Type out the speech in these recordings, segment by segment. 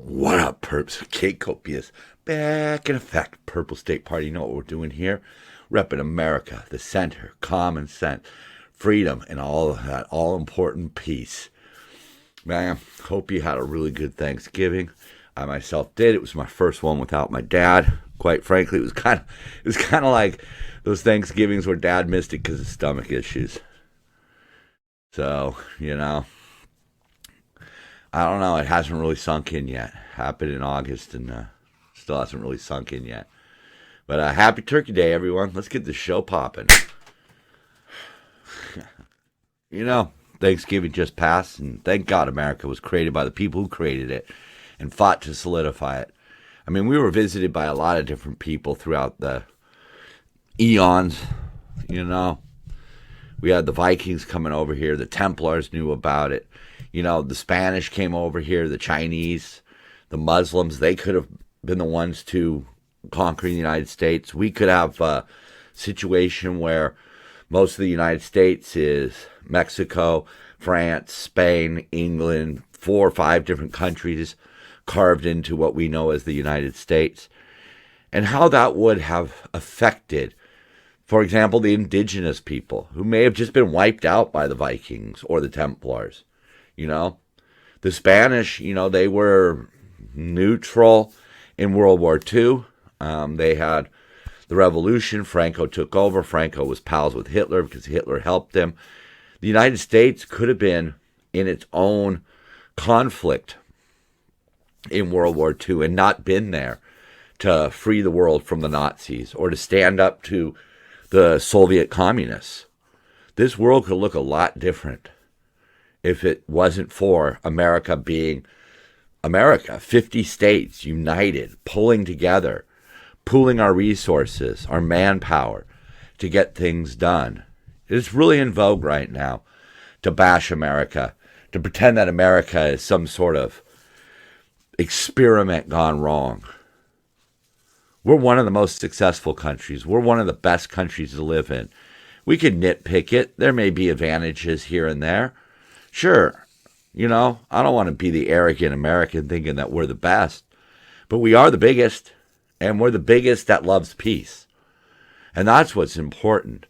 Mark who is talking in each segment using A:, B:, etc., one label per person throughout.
A: What up, perps? Copious. Back in effect. Purple State Party. You know what we're doing here? Repping America, the center, common sense, freedom, and all of that all-important peace. Man, hope you had a really good Thanksgiving. I myself did. It was my first one without my dad. Quite frankly, it was kind of like those Thanksgivings where Dad missed it because of stomach issues. So, I don't know. It hasn't really sunk in yet. Happened in August and still hasn't really sunk in yet. But happy Turkey Day, everyone. Let's get the show popping. Thanksgiving just passed, and thank God America was created by the people who created it and fought to solidify it. I mean, we were visited by a lot of different people throughout the eons, We had the Vikings coming over here. The Templars knew about it. The Spanish came over here, the Chinese, the Muslims. They could have been the ones to conquer the United States. We could have a situation where most of the United States is Mexico, France, Spain, England, 4 or 5 different countries carved into what we know as the United States. And how that would have affected, for example, the indigenous people who may have just been wiped out by the Vikings or the Templars. The Spanish, they were neutral in World War II. They had the revolution. Franco took over. Franco was pals with Hitler because Hitler helped him. The United States could have been in its own conflict in World War II and not been there to free the world from the Nazis or to stand up to the Soviet communists. This world could look a lot different if it wasn't for America being America, 50 states united, pulling together, pooling our resources, our manpower to get things done. It's really in vogue right now to bash America, to pretend that America is some sort of experiment gone wrong. We're one of the most successful countries. We're one of the best countries to live in. We can nitpick it. There may be advantages here and there. Sure, I don't want to be the arrogant American thinking that we're the best, but we are the biggest, and we're the biggest that loves peace. And that's what's important.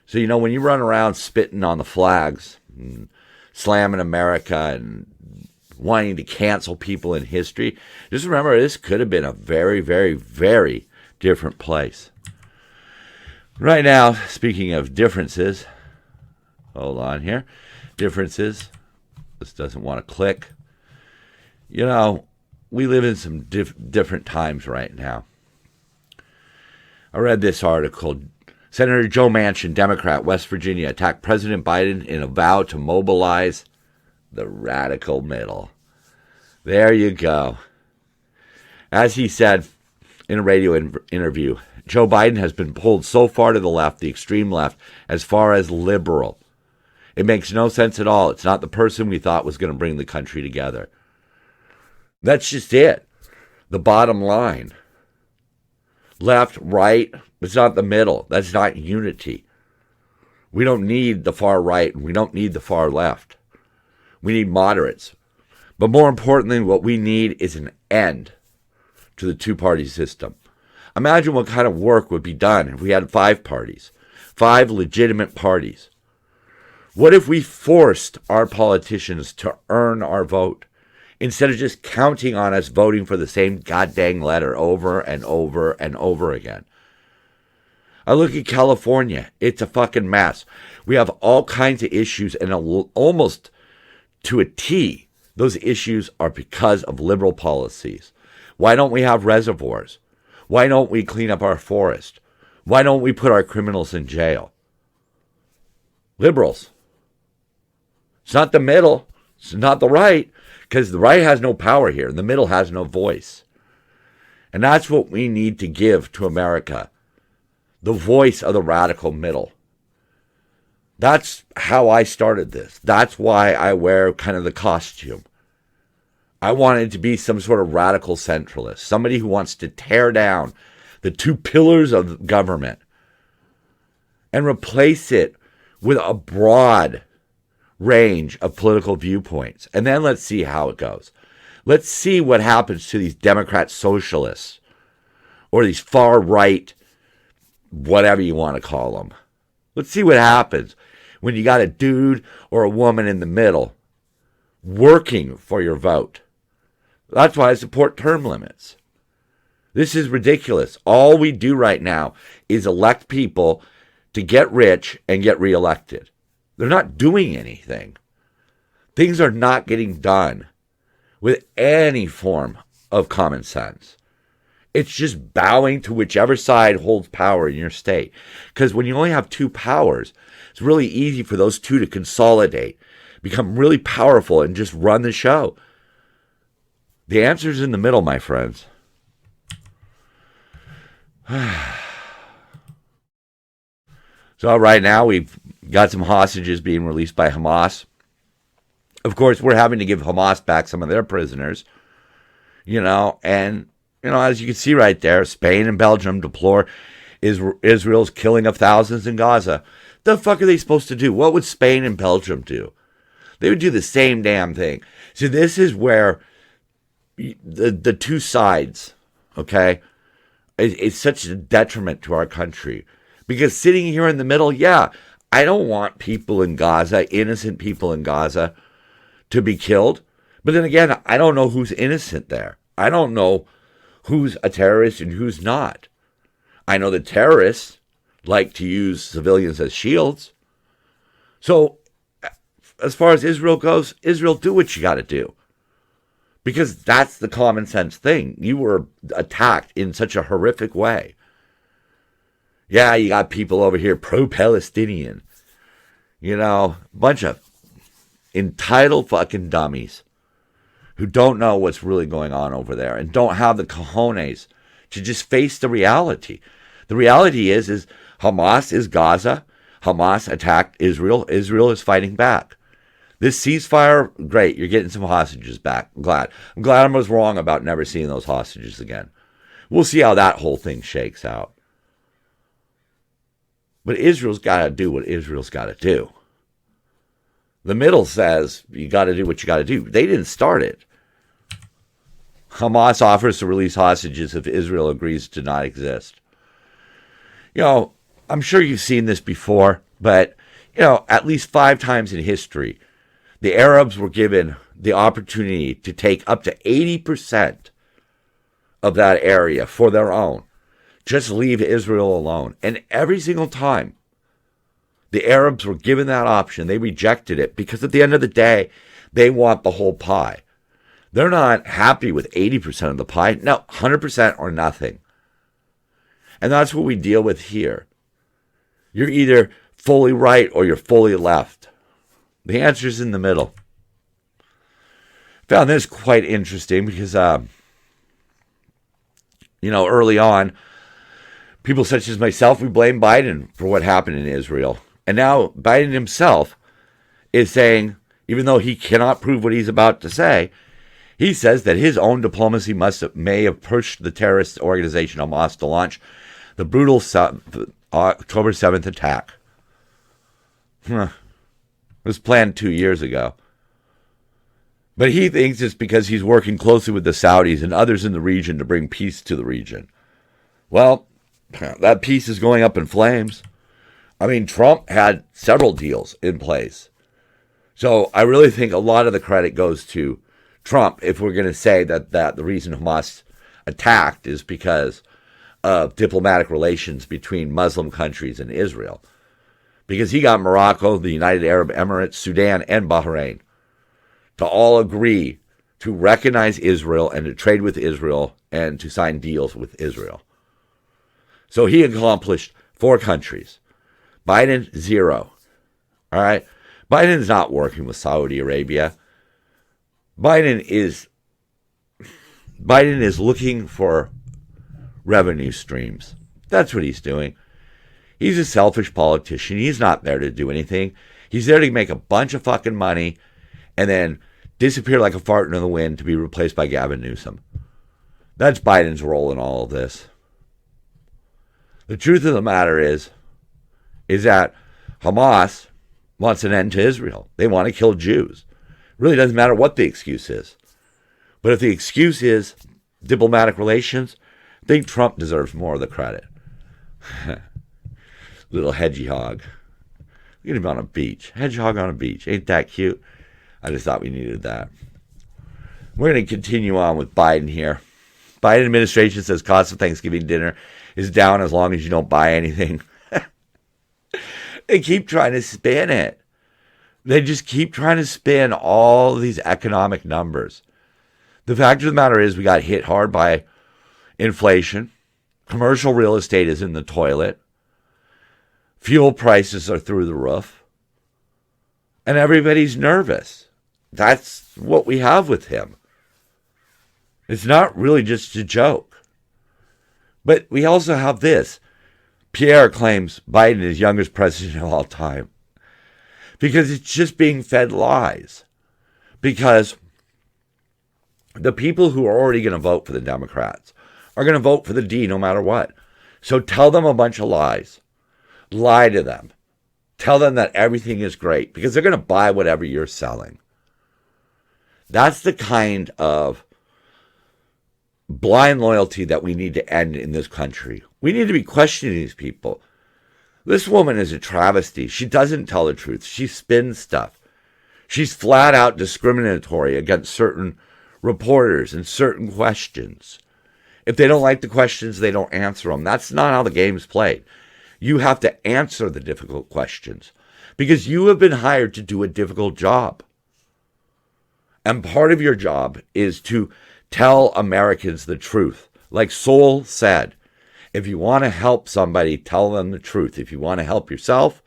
A: So, when you run around spitting on the flags, and slamming America and wanting to cancel people in history, just remember this could have been a very, very, very different place. Right now, speaking of differences, hold on here. Differences. This doesn't want to click. We live in some different times right now. I read this article. Senator Joe Manchin, Democrat, West Virginia, attacked President Biden in a vow to mobilize the radical middle. There you go. As he said in a radio interview, Joe Biden has been pulled so far to the left, the extreme left, as far as liberal. It makes no sense at all. It's not the person we thought was going to bring the country together. That's just it. The bottom line. Left, right, it's not the middle. That's not unity. We don't need the far right, and we don't need the far left. We need moderates. But more importantly, what we need is an end to the two-party system. Imagine what kind of work would be done if we had 5 parties, 5 legitimate parties. What if we forced our politicians to earn our vote instead of just counting on us voting for the same goddamn letter over and over and over again? I look at California. It's a fucking mess. We have all kinds of issues, and almost to a T, those issues are because of liberal policies. Why don't we have reservoirs? Why don't we clean up our forest? Why don't we put our criminals in jail? Liberals. It's not the middle. It's not the right, because the right has no power here, and the middle has no voice. And that's what we need to give to America. The voice of the radical middle. That's how I started this. That's why I wear kind of the costume. I wanted to be some sort of radical centralist, somebody who wants to tear down the 2 pillars of government and replace it with a broad range of political viewpoints. And then let's see how it goes. Let's see what happens to these Democrat socialists or these far right, whatever you want to call them. Let's see what happens when you got a dude or a woman in the middle working for your vote. That's why I support term limits. This is ridiculous. All we do right now is elect people to get rich and get reelected. They're not doing anything. Things are not getting done with any form of common sense. It's just bowing to whichever side holds power in your state. Because when you only have two powers, it's really easy for those two to consolidate, become really powerful, and just run the show. The answer's in the middle, my friends. So right now we've got some hostages being released by Hamas. Of course, we're having to give Hamas back some of their prisoners, and, as you can see right there, Spain and Belgium deplore Israel's killing of thousands in Gaza. The fuck are they supposed to do? What would Spain and Belgium do? They would do the same damn thing. So this is where the two sides, okay, it's such a detriment to our country. Because sitting here in the middle, I don't want people in Gaza, innocent people in Gaza, to be killed. But then again, I don't know who's innocent there. I don't know who's a terrorist and who's not. I know the terrorists like to use civilians as shields. So as far as Israel goes, Israel, do what you got to do. Because that's the common sense thing. You were attacked in such a horrific way. Yeah, you got people over here pro-Palestinian. Bunch of entitled fucking dummies who don't know what's really going on over there and don't have the cojones to just face the reality. The reality is Hamas is Gaza. Hamas attacked Israel. Israel is fighting back. This ceasefire, great. You're getting some hostages back. I'm glad I was wrong about never seeing those hostages again. We'll see how that whole thing shakes out. But Israel's got to do what Israel's got to do. The middle says you got to do what you got to do. They didn't start it. Hamas offers to release hostages if Israel agrees to not exist. I'm sure you've seen this before, but, at least 5 times in history, the Arabs were given the opportunity to take up to 80% of that area for their own. Just leave Israel alone. And every single time the Arabs were given that option, they rejected it because at the end of the day, they want the whole pie. They're not happy with 80% of the pie. No, 100% or nothing. And that's what we deal with here. You're either fully right or you're fully left. The answer's in the middle. Found this quite interesting because, early on, people such as myself, we blame Biden for what happened in Israel. And now Biden himself is saying, even though he cannot prove what he's about to say, he says that his own diplomacy may have pushed the terrorist organization Hamas to launch the brutal October 7th attack. It was planned 2 years ago. But he thinks it's because he's working closely with the Saudis and others in the region to bring peace to the region. Well, that peace is going up in flames. I mean, Trump had several deals in place. So I really think a lot of the credit goes to Trump if we're going to say that the reason Hamas attacked is because of diplomatic relations between Muslim countries and Israel. Because he got Morocco, the United Arab Emirates, Sudan, and Bahrain to all agree to recognize Israel and to trade with Israel and to sign deals with Israel. So he accomplished 4 countries. Biden, 0. All right? Biden's not working with Saudi Arabia. Biden is looking for revenue streams. That's what he's doing. He's a selfish politician. He's not there to do anything. He's there to make a bunch of fucking money and then disappear like a fart in the wind to be replaced by Gavin Newsom. That's Biden's role in all of this. The truth of the matter is that Hamas wants an end to Israel. They want to kill Jews. It really doesn't matter what the excuse is. But if the excuse is diplomatic relations, I think Trump deserves more of the credit. Little hedgehog. Look at him on a beach. Hedgehog on a beach. Ain't that cute? I just thought we needed that. We're going to continue on with Biden here. Biden administration says cost of Thanksgiving dinner is down as long as you don't buy anything. They keep trying to spin it. They just keep trying to spin all these economic numbers. The fact of the matter is we got hit hard by inflation. Commercial real estate is in the toilet. Fuel prices are through the roof. And everybody's nervous. That's what we have with him. It's not really just a joke. But we also have this. Pierre claims Biden is youngest president of all time. Because it's just being fed lies. Because the people who are already going to vote for the Democrats are going to vote for the D no matter what. So tell them a bunch of lies. Lie to them. Tell them that everything is great because they're going to buy whatever you're selling. That's the kind of blind loyalty that we need to end in this country. We need to be questioning these people. This woman is a travesty. She doesn't tell the truth. She spins stuff. She's flat out discriminatory against certain reporters and certain questions. If they don't like the questions, they don't answer them. That's not how the game's played. You have to answer the difficult questions because you have been hired to do a difficult job. And part of your job is to tell Americans the truth. Like Sol said, if you want to help somebody, tell them the truth. If you want to help yourself,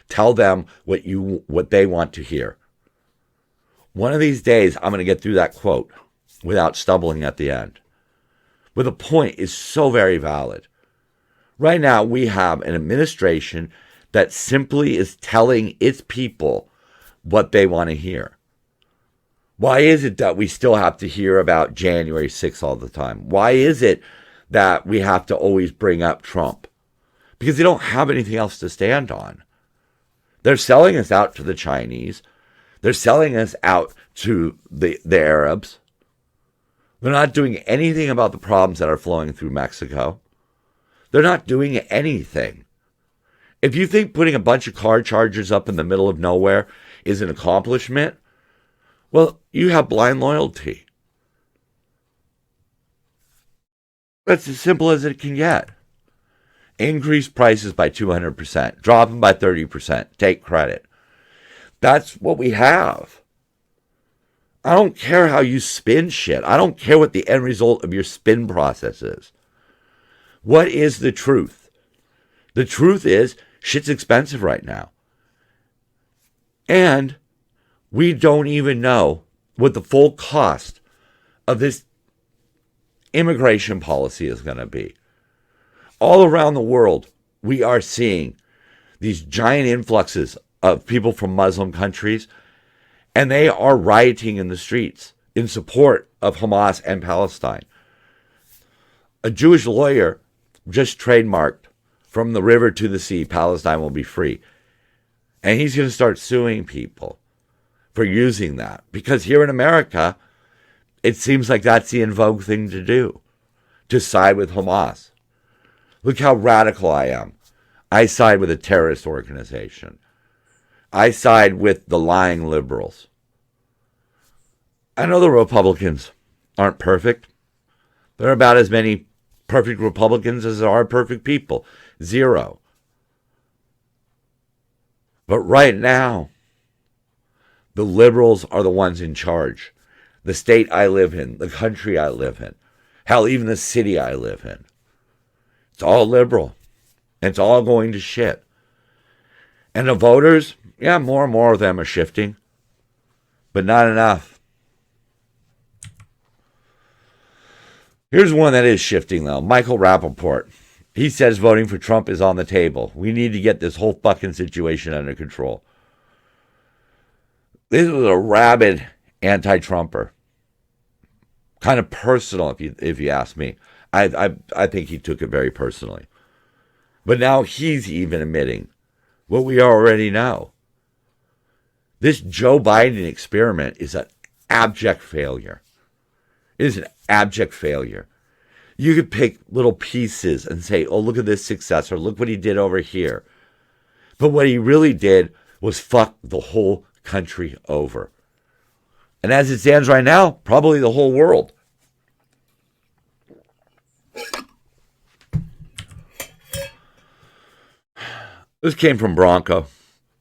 A: tell them what they want to hear. One of these days, I'm going to get through that quote without stumbling at the end. But the point is so very valid. Right now, we have an administration that simply is telling its people what they want to hear. Why is it that we still have to hear about January 6th all the time? Why is it that we have to always bring up Trump? Because they don't have anything else to stand on. They're selling us out to the Chinese. They're selling us out to the Arabs. They're not doing anything about the problems that are flowing through Mexico. They're not doing anything. If you think putting a bunch of car chargers up in the middle of nowhere is an accomplishment, well, you have blind loyalty. That's as simple as it can get. Increase prices by 200%. Drop them by 30%. Take credit. That's what we have. I don't care how you spin shit. I don't care what the end result of your spin process is. What is the truth? The truth is shit's expensive right now. And we don't even know what the full cost of this immigration policy is going to be. All around the world, we are seeing these giant influxes of people from Muslim countries, and they are rioting in the streets in support of Hamas and Palestine. A Jewish lawyer just trademarked, "From the river to the sea, Palestine will be free." And he's going to start suing people for using that. Because here in America, it seems like that's the in vogue thing to do, to side with Hamas. Look how radical I am. I side with a terrorist organization. I side with the lying liberals. I know the Republicans aren't perfect. There are about as many perfect Republicans as there are perfect people. 0. But right now, the liberals are the ones in charge. The state I live in, the country I live in, hell, even the city I live in. It's all liberal. And it's all going to shit. And the voters, yeah, more and more of them are shifting, but not enough. Here's one that is shifting, though. Michael Rappaport. He says voting for Trump is on the table. We need to get this whole fucking situation under control. This was a rabid anti-Trumper. Kind of personal, if you ask me. I think he took it very personally. But now he's even admitting what we already know. This Joe Biden experiment is an abject failure. It is an abject failure. You could pick little pieces and say, oh, look at this success, or look what he did over here. But what he really did was fuck the whole country over. And as it stands right now, probably the whole world. This came from Bronco.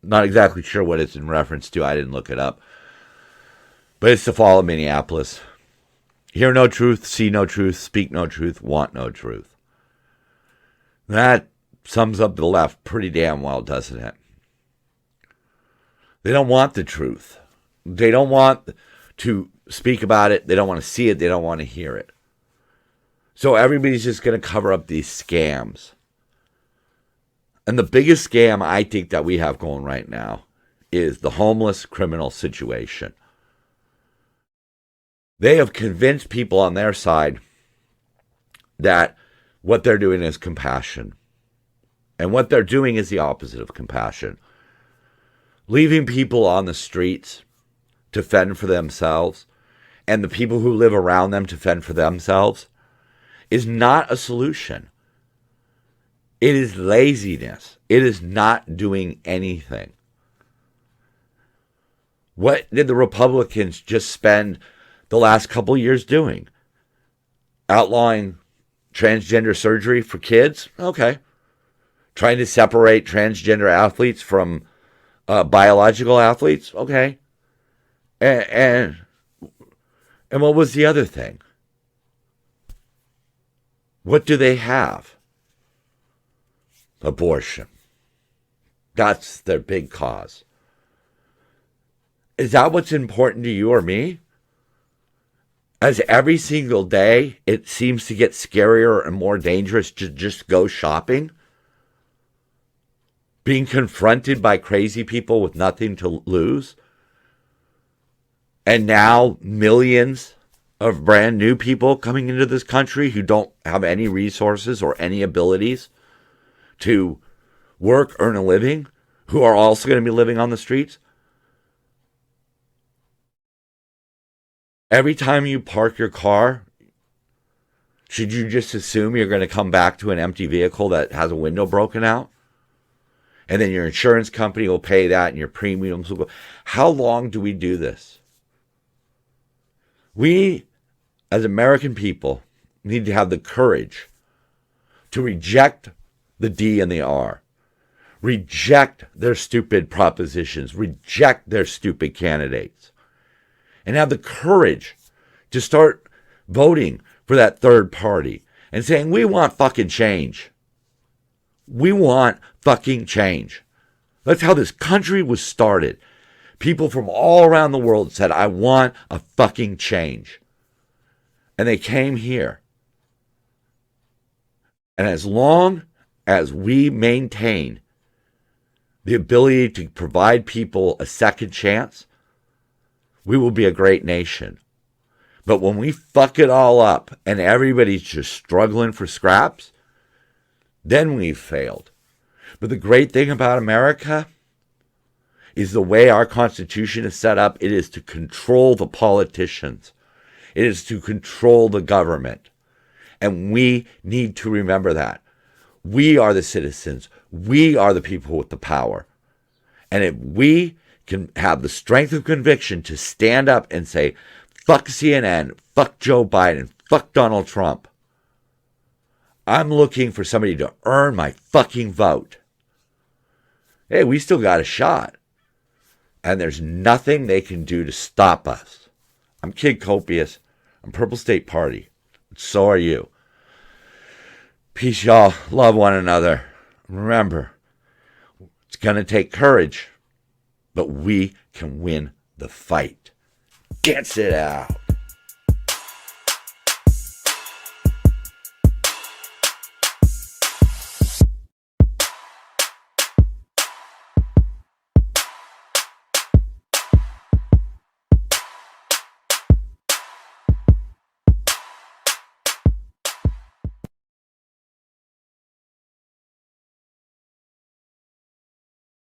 A: Not exactly sure what it's in reference to. I didn't look it up. But it's the fall of Minneapolis. Hear no truth, see no truth, speak no truth, want no truth. That sums up the left pretty damn well, doesn't it? They don't want the truth. They don't want to speak about it. They don't want to see it. They don't want to hear it. So everybody's just going to cover up these scams. And the biggest scam I think that we have going right now is the homeless criminal situation. They have convinced people on their side that what they're doing is compassion. And what they're doing is the opposite of compassion. Leaving people on the streets to fend for themselves and the people who live around them to fend for themselves is not a solution. It is laziness. It is not doing anything. What did the Republicans just spend the last couple of years doing? Outlawing transgender surgery for kids? Okay. Trying to separate transgender athletes from biological athletes? Okay. And what was the other thing? What do they have? Abortion. That's their big cause. Is that what's important to you or me? As every single day, it seems to get scarier and more dangerous to just go shopping. Being confronted by crazy people with nothing to lose. And now millions of brand new people coming into this country who don't have any resources or any abilities to work, earn a living, who are also going to be living on the streets. Every time you park your car, should you just assume you're going to come back to an empty vehicle that has a window broken out? And then your insurance company will pay that and your premiums will go. How long do we do this? We, as American people, need to have the courage to reject the D and the R. Reject their stupid propositions. Reject their stupid candidates. And have the courage to start voting for that third party and saying, we want fucking change. We want fucking change. That's how this country was started. People from all around the world said, I want a fucking change. And they came here. And as long as we maintain the ability to provide people a second chance, we will be a great nation. But when we fuck it all up and everybody's just struggling for scraps, then we've failed. But the great thing about America is the way our Constitution is set up. It is to control the politicians. It is to control the government. And we need to remember that. We are the citizens. We are the people with the power. And if we can have the strength of conviction to stand up and say, fuck CNN, fuck Joe Biden, fuck Donald Trump, I'm looking for somebody to earn my fucking vote. Hey, we still got a shot. And there's nothing they can do to stop us. I'm Kid Copious. I'm Purple State Party. So are you. Peace, y'all. Love one another. Remember, it's going to take courage, but we can win the fight. Dance it out.